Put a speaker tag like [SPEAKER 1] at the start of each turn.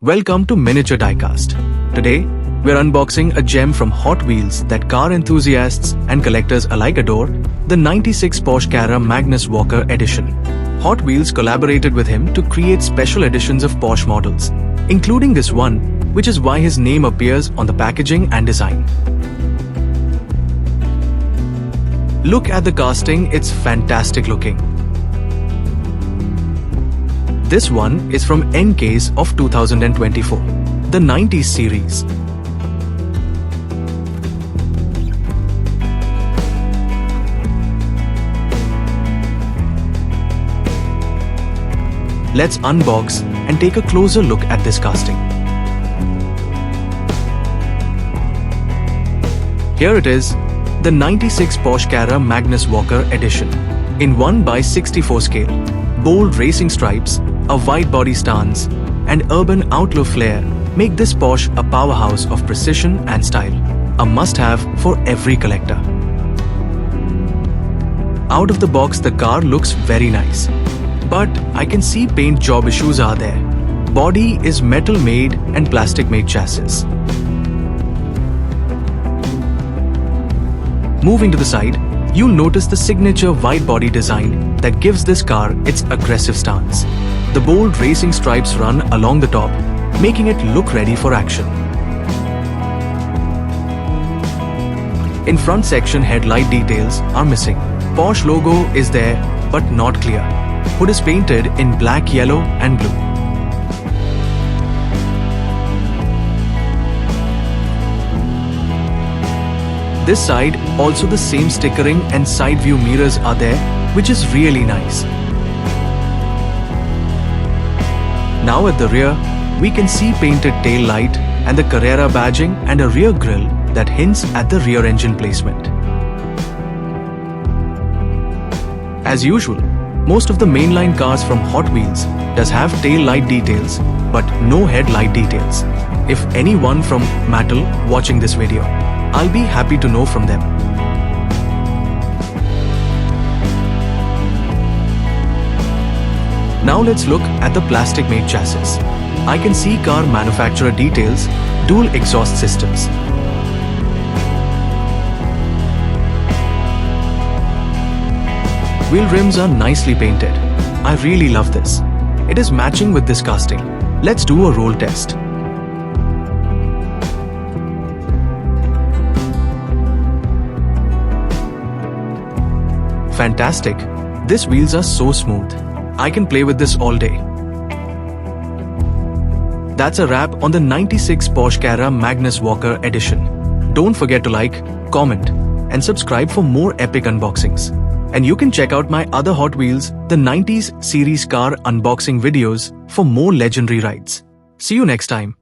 [SPEAKER 1] Welcome to MiniatureDiecast. Today, we're unboxing a gem from Hot Wheels that car enthusiasts and collectors alike adore, the 96 Porsche Carrera Magnus Walker Edition. Hot Wheels collaborated with him to create special editions of Porsche models, including this one, which is why his name appears on the packaging and design. Look at the casting, it's fantastic looking. This one is from N-Case of 2024, the 90s series. Let's unbox and take a closer look at this casting. Here it is, the 96 Porsche Carrera Magnus Walker Edition, in 1/64 scale. Bold racing stripes, a wide body stance, and urban outlaw flair make this Porsche a powerhouse of precision and style, a must-have for every collector. Out of the box, the car looks very nice, but I can see paint job issues are there. Body is metal made and plastic made chassis. Moving to the side, you'll notice the signature wide body design that gives this car its aggressive stance. The bold racing stripes run along the top, making it look ready for action. In front section, headlight details are missing. Porsche logo is there, but not clear. Hood is painted in black, yellow and blue. This side, also the same stickering and side view mirrors are there, which is really nice. Now at the rear, we can see painted tail light and the Carrera badging and a rear grille that hints at the rear engine placement. As usual, most of the mainline cars from Hot Wheels does have tail light details, but no headlight details. If anyone from Mattel watching this video, I'll be happy to know from them. Now let's look at the plastic made chassis. I can see car manufacturer details, dual exhaust systems. Wheel rims are nicely painted. I really love this. It is matching with this casting. Let's do a roll test. Fantastic. These wheels are so smooth. I can play with this all day. That's a wrap on the 96 Porsche Carrera Magnus Walker Edition. Don't forget to like, comment, and subscribe for more epic unboxings. And you can check out my other Hot Wheels, the 90s series car unboxing videos for more legendary rides. See you next time.